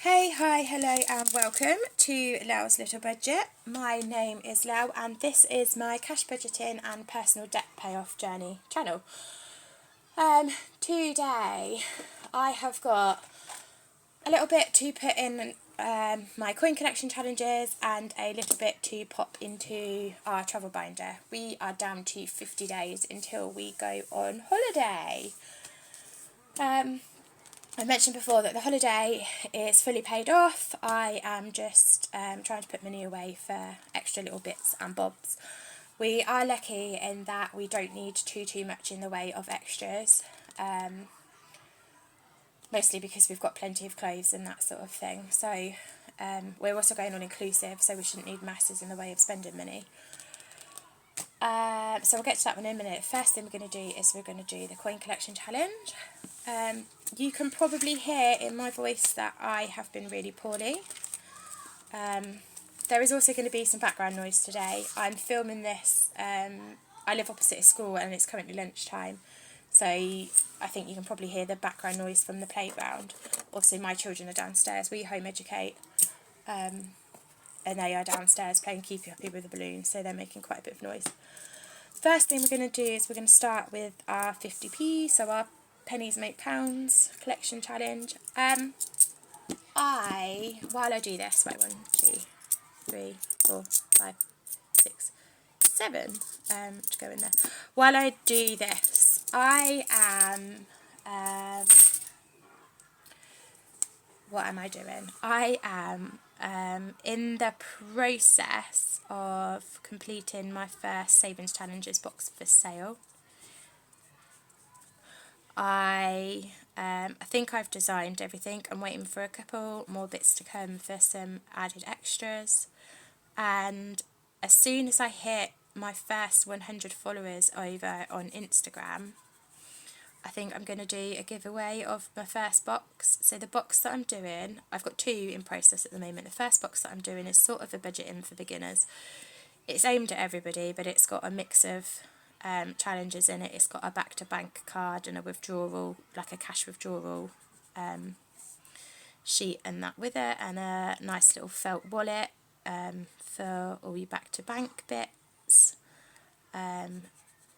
Hey, hi, hello and welcome to Lao's Little Budget. My name is Lao and this is my cash budgeting and personal debt payoff journey channel. Today I have got a little bit to put in my coin collection challenges and a little bit to pop into our travel binder. We are down to 50 days until we go on holiday. I mentioned before that the holiday is fully paid off. I am just trying to put money away for extra little bits and bobs. We are lucky in that we don't need too much in the way of extras, mostly because we've got plenty of clothes and that sort of thing. So we're also going on inclusive, so we shouldn't need masses in the way of spending money. So we'll get to that one in a minute. First thing we're going to do is we're going to do the coin collection challenge. You can probably hear in my voice that I have been really poorly. There is also going to be some background noise today. I'm filming this, I live opposite a school and it's currently lunchtime, so I think you can probably hear the background noise from the playground. Also, my children are downstairs. We home educate, and they are downstairs playing Keep You Happy with a balloon, so they're making quite a bit of noise. First thing we're going to do is we're going to start with our 50p, so our pennies make pounds collection challenge. While I do this, wait, 1, 2, 3, 4, 5, 6, 7, to go in there. While I do this, I am, what am I doing? I am in the process of completing my first Savings Challenges box for sale. I think I've designed everything. I'm waiting for a couple more bits to come for some added extras. And as soon as I hit my first 100 followers over on Instagram, I think I'm going to do a giveaway of my first box. So the box that I'm doing, I've got 2 in process at the moment. The first box that I'm doing is sort of a budgeting for beginners. It's aimed at everybody, but it's got a mix of challenges in it. It's got a back to bank card and a withdrawal, like a cash withdrawal sheet and that with it, and a nice little felt wallet for all your back to bank bits.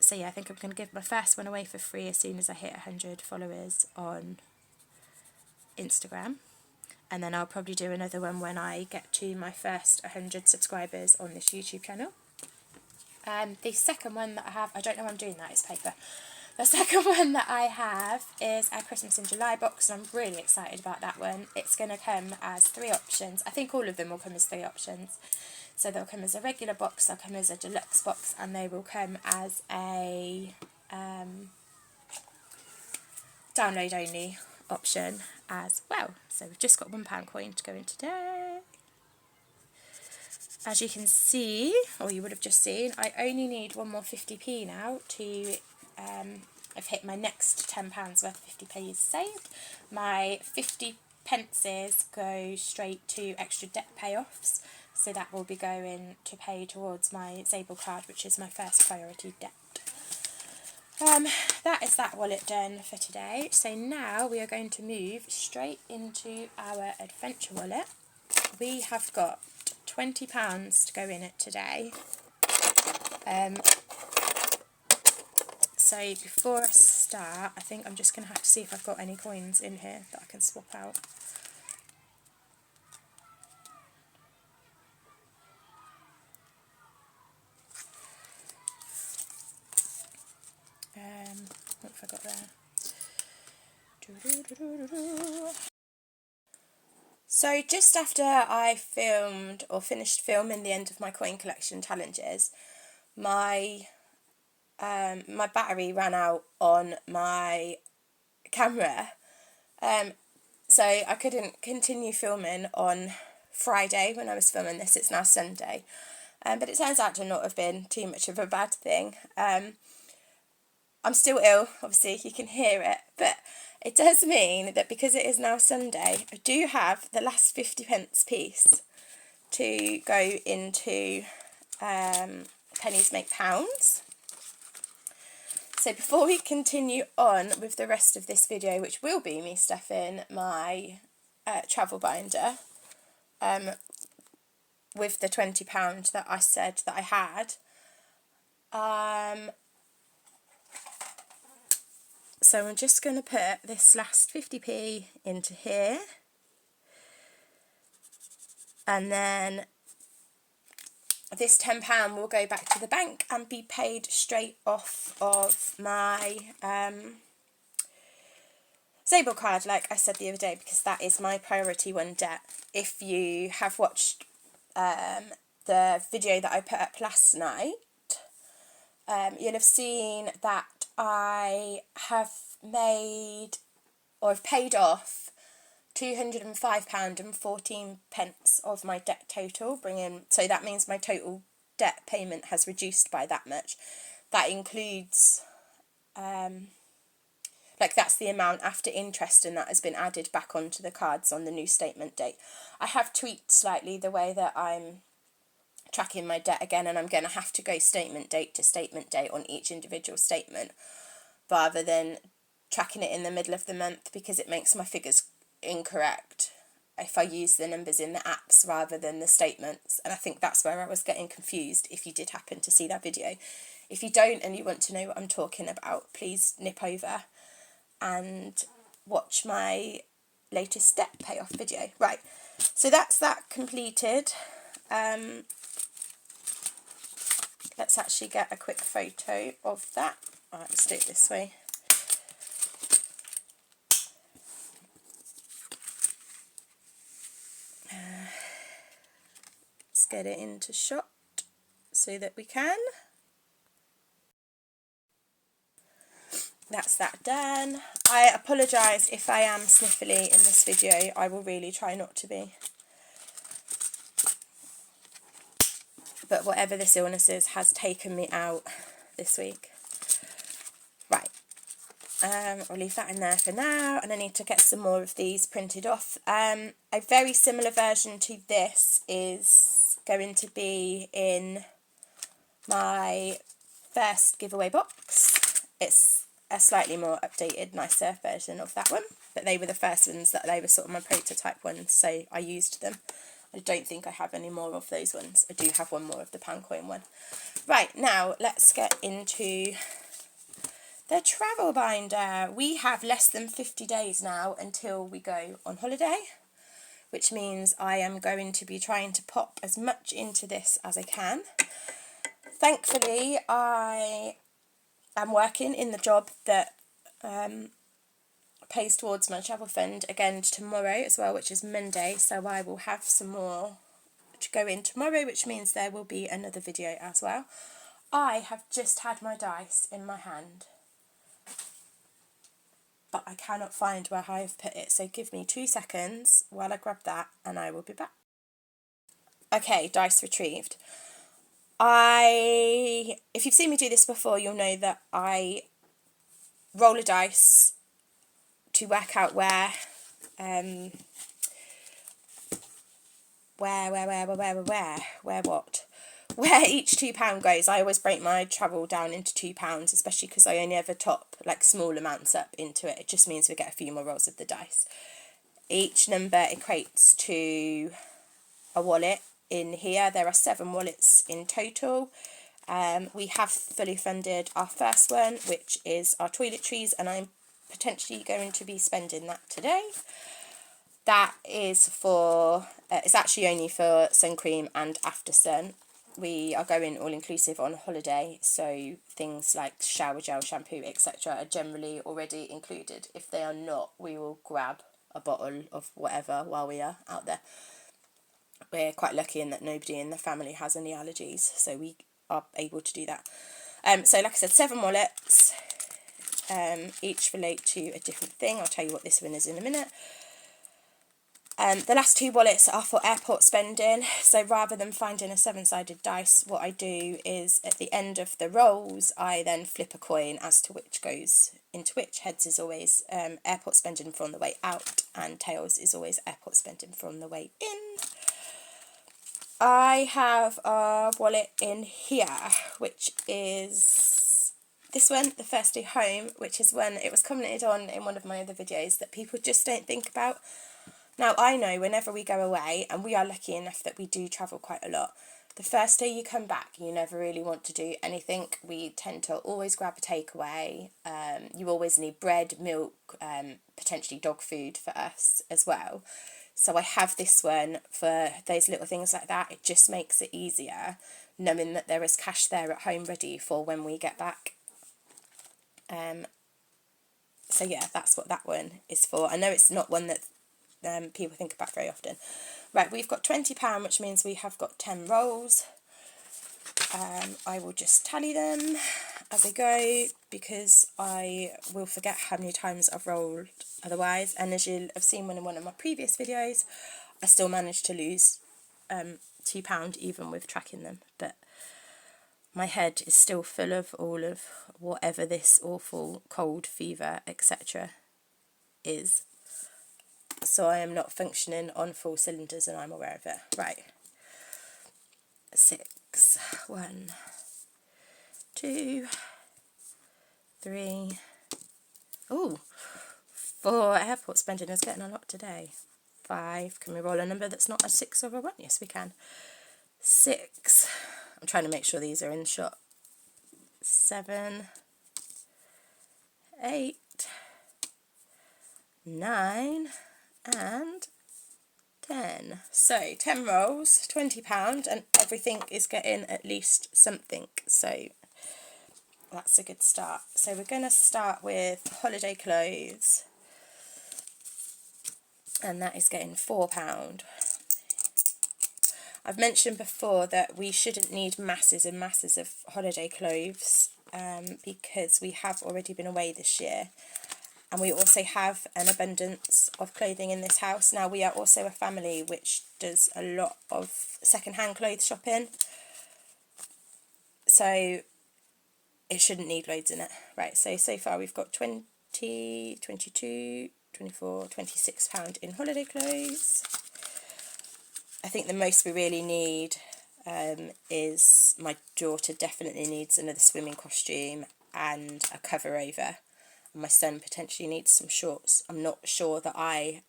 So yeah, I think I'm going to give my first one away for free as soon as I hit 100 followers on Instagram, and then I'll probably do another one when I get to my first 100 subscribers on this YouTube channel. The second one that I have, I don't know why I'm doing that, it's paper. The second one that I have is a Christmas in July box, and I'm really excited about that one. It's going to come as 3 options. I think all of them will come as 3 options. So they'll come as a regular box, they'll come as a deluxe box, and they will come as a download only option as well. So we've just got £1 coin to go in today. As you can see, or you would have just seen, I only need one more 50p now to, I've hit my next £10 worth of 50p saved. My 50 pences go straight to extra debt payoffs, so that will be going to pay towards my Zabel card, which is my first priority debt. That is that wallet done for today. So now we are going to move straight into our adventure wallet. We have got £20 to go in it today. So before I start, I think I'm just going to have to see if I've got any coins in here that I can swap out. What have I got there? So just after I filmed or finished filming the end of my coin collection challenges, my my battery ran out on my camera, so I couldn't continue filming on Friday when I was filming this. It's now Sunday, but it turns out to not have been too much of a bad thing. I'm still ill, obviously, you can hear it, but it does mean that because it is now Sunday, I do have the last 50 pence piece to go into pennies make pounds. So before we continue on with the rest of this video, which will be me stuffing my travel binder with the £20 that I said that I had. So I'm just going to put this last 50p into here, and then this £10 will go back to the bank and be paid straight off of my Zable card, like I said the other day, because that is my priority one debt. If you have watched the video that I put up last night, you'll have seen that I have made, or have paid off, £205.14 of my debt total, so that means my total debt payment has reduced by that much. That includes, that's the amount after interest, and that has been added back onto the cards on the new statement date. I have tweaked slightly the way that I'm tracking my debt again, and I'm going to have to go statement date to statement date on each individual statement rather than tracking it in the middle of the month, because it makes my figures incorrect if I use the numbers in the apps rather than the statements. And I think that's where I was getting confused, if you did happen to see that video. If you don't and you want to know what I'm talking about, please nip over and watch my latest debt payoff video. Right, so that's that completed. Let's actually get a quick photo of that. Alright, let's do it this way. Let's get it into shot so that we can. That's that done. I apologise if I am sniffly in this video. I will really try not to be. But whatever this illness is has taken me out this week. Right. I'll leave that in there for now, and I need to get some more of these printed off. A very similar version to this is going to be in my first giveaway box. It's a slightly more updated, nicer version of that one, but they were the first ones, that they were sort of my prototype ones, so I used them. I don't think I have any more of those ones. I do have one more of the pound coin one. Right, now let's get into the travel binder. We have less than 50 days now until we go on holiday, which means I am going to be trying to pop as much into this as I can. Thankfully, I am working in the job that pays towards my travel fund again tomorrow as well, which is Monday, so I will have some more to go in tomorrow, which means there will be another video as well. I have just had my dice in my hand, but I cannot find where I have put it, so give me 2 seconds while I grab that and I will be back. Okay, dice retrieved. If you've seen me do this before, you'll know that I roll a dice to work out where each £2 goes. I always break my travel down into £2, especially because I only ever top like small amounts up into it. It just means we get a few more rolls of the dice. Each number equates to a wallet. In here there are 7 wallets in total. We have fully funded our first one, which is our toiletries, and I'm potentially going to be spending that today. That is for, it's actually only for sun cream and after sun. We are going all-inclusive on holiday, so things like shower gel, shampoo, etc. are generally already included. If they are not, we will grab a bottle of whatever while we are out there. We're quite lucky in that nobody in the family has any allergies, so we are able to do that. So like I said, 7 wallets, each relate to a different thing. I'll tell you what this one is in a minute. The last 2 wallets are for airport spending, so rather than finding a 7-sided dice, what I do is at the end of the rolls I then flip a coin as to which goes into which. Heads is always airport spending from the way out, and tails is always airport spending from the way in. I have a wallet in here, which is this one, the first day home, which is one, it was commented on in one of my other videos that people just don't think about. Now, I know whenever we go away, and we are lucky enough that we do travel quite a lot, the first day you come back, you never really want to do anything. We tend to always grab a takeaway. You always need bread, milk, potentially dog food for us as well. So I have this one for those little things like that. It just makes it easier knowing that there is cash there at home ready for when we get back. So yeah, that's what that one is for. I know it's not one that people think about very often. Right, we've got £20, which means we have got 10 rolls. I will just tally them as I go because I will forget how many times I've rolled otherwise. And as you'll have seen in one of my previous videos, I still managed to lose £2 even with tracking them. But my head is still full of all of whatever this awful cold, fever, etc. is. So I am not functioning on full cylinders and I'm aware of it. Right. 6, 1, 2, 3. Oh, 4. Airport spending is getting a lot today. 5. Can we roll a number that's not a 6 or a 1? Yes, we can. 6. I'm trying to make sure these are in shot. 7, 8, 9, and 10. So 10 rolls, £20, and everything is getting at least something. So that's a good start. So we're going to start with holiday clothes, and that is getting £4. I've mentioned before that we shouldn't need masses and masses of holiday clothes because we have already been away this year. And we also have an abundance of clothing in this house. Now, we are also a family which does a lot of second-hand clothes shopping. So it shouldn't need loads in it. Right, so far we've got 20, 22, 24, £26 in holiday clothes. I think the most we really need is my daughter definitely needs another swimming costume and a cover over. And my son potentially needs some shorts. I'm not sure that I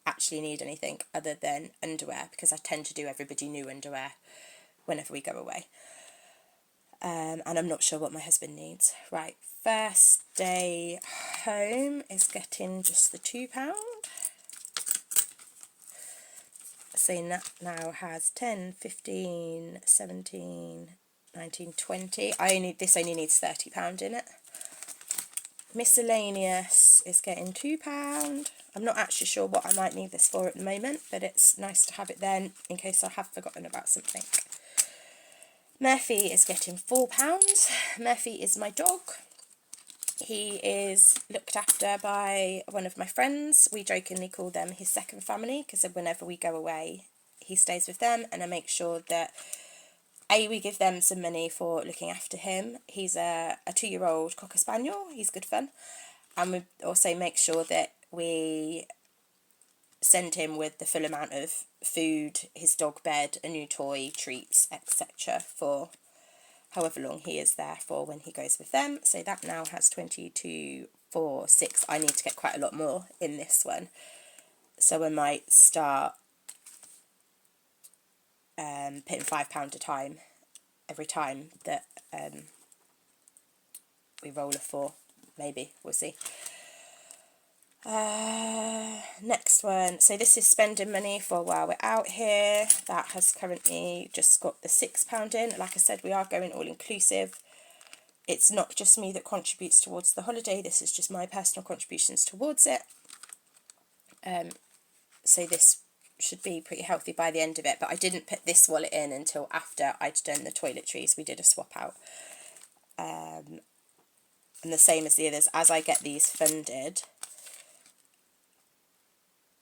actually need anything other than underwear because I tend to do everybody new underwear whenever we go away. And I'm not sure what my husband needs. Right, first day home is getting just the £2. So that now has 10, 15, 17, 19, 20. This only needs £30 in it. Miscellaneous is getting £2. I'm not actually sure what I might need this for at the moment, but it's nice to have it then in case I have forgotten about something. Murphy is getting £4. Murphy is my dog. He is looked after by one of my friends. We jokingly call them his second family because whenever we go away, he stays with them, and I make sure that we give them some money for looking after him. He's a 2-year-old Cocker Spaniel. He's good fun. And we also make sure that we send him with the full amount of food, his dog bed, a new toy, treats, etc. for however long he is there for when he goes with them. So that now has 22, 4, 6. I need to get quite a lot more in this one. So I might start putting £5 a time every time that we roll a 4. Maybe, we'll see. Next one, so this is spending money for while we're out here. That has currently just got the £6 in. Like I said, we are going all inclusive. It's not just me that contributes towards the holiday, this is just my personal contributions towards it. So this should be pretty healthy by the end of it, but I didn't put this wallet in until after I'd done the toiletries. We did a swap out. And the same as the others, as I get these funded,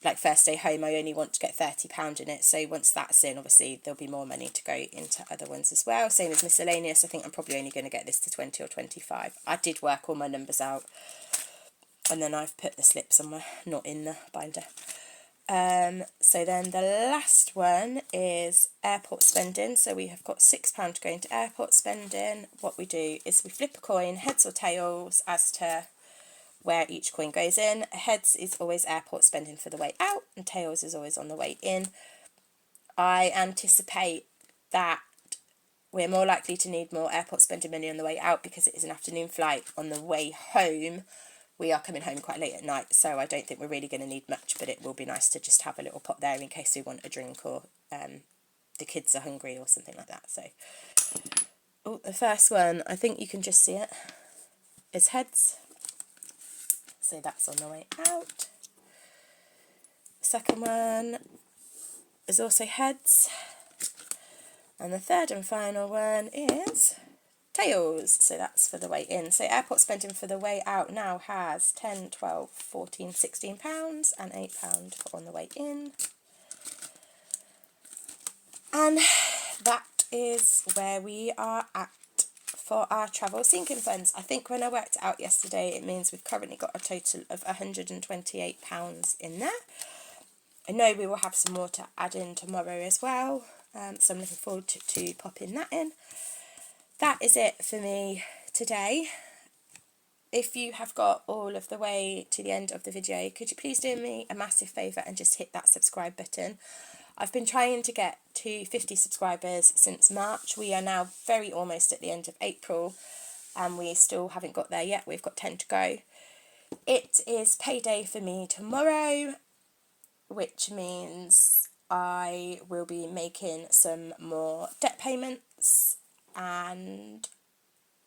like first day home, I only want to get £30 in it. So once that's in, obviously there'll be more money to go into other ones as well. Same as miscellaneous. I think I'm probably only going to get this to 20 or 25. I did work all my numbers out, and then I've put the slips somewhere, not in the binder. So then the last one is airport spending. So we have got £6 to go into airport spending. What we do is we flip a coin, heads or tails, as to where each coin goes in. Heads is always airport spending for the way out, and tails is always on the way in. I anticipate that we're more likely to need more airport spending money on the way out because it is an afternoon flight. On the way home, we are coming home quite late at night, so I don't think we're really going to need much, but it will be nice to just have a little pot there in case we want a drink or the kids are hungry or something like that. So, the first one, I think you can just see it, is heads. So that's on the way out. The second one is also heads. And the third and final one is tails. So that's for the way in. So airport spending for the way out now has £10, £12, £14, £16 and £8 on the way in. And that is where we are at for our travel sinking funds. I think when I worked it out yesterday, it means we've currently got a total of £128 in there. I know we will have some more to add in tomorrow as well, so I'm looking forward to popping that in. That is it for me today. If you have got all of the way to the end of the video, could you please do me a massive favour and just hit that subscribe button? I've been trying to get to 50 subscribers since March. We are now very almost at the end of April and we still haven't got there yet. We've got 10 to go. It is payday for me tomorrow, which means I will be making some more debt payments, and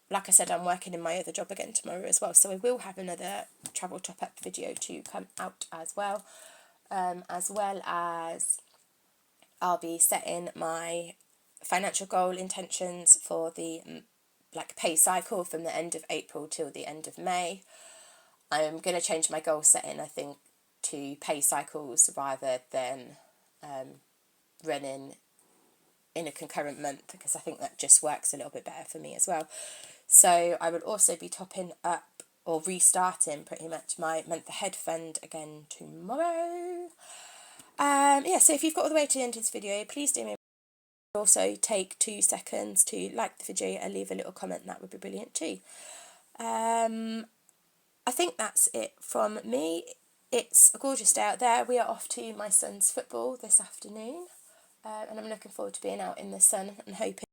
like I said, I'm working in my other job again tomorrow as well, so I will have another travel top-up video to come out as well as I'll be setting my financial goal intentions for the pay cycle from the end of April till the end of May. I'm going to change my goal setting, I think, to pay cycles rather than running in a concurrent month, because I think that just works a little bit better for me as well. So I will also be topping up or restarting pretty much my month ahead fund again tomorrow. So if you've got all the way to the end of this video, please do me also take 2 seconds to like the video and leave a little comment. That would be brilliant too. I think that's it from me. It's a gorgeous day out there. We are off to my son's football this afternoon, and I'm looking forward to being out in the sun and hoping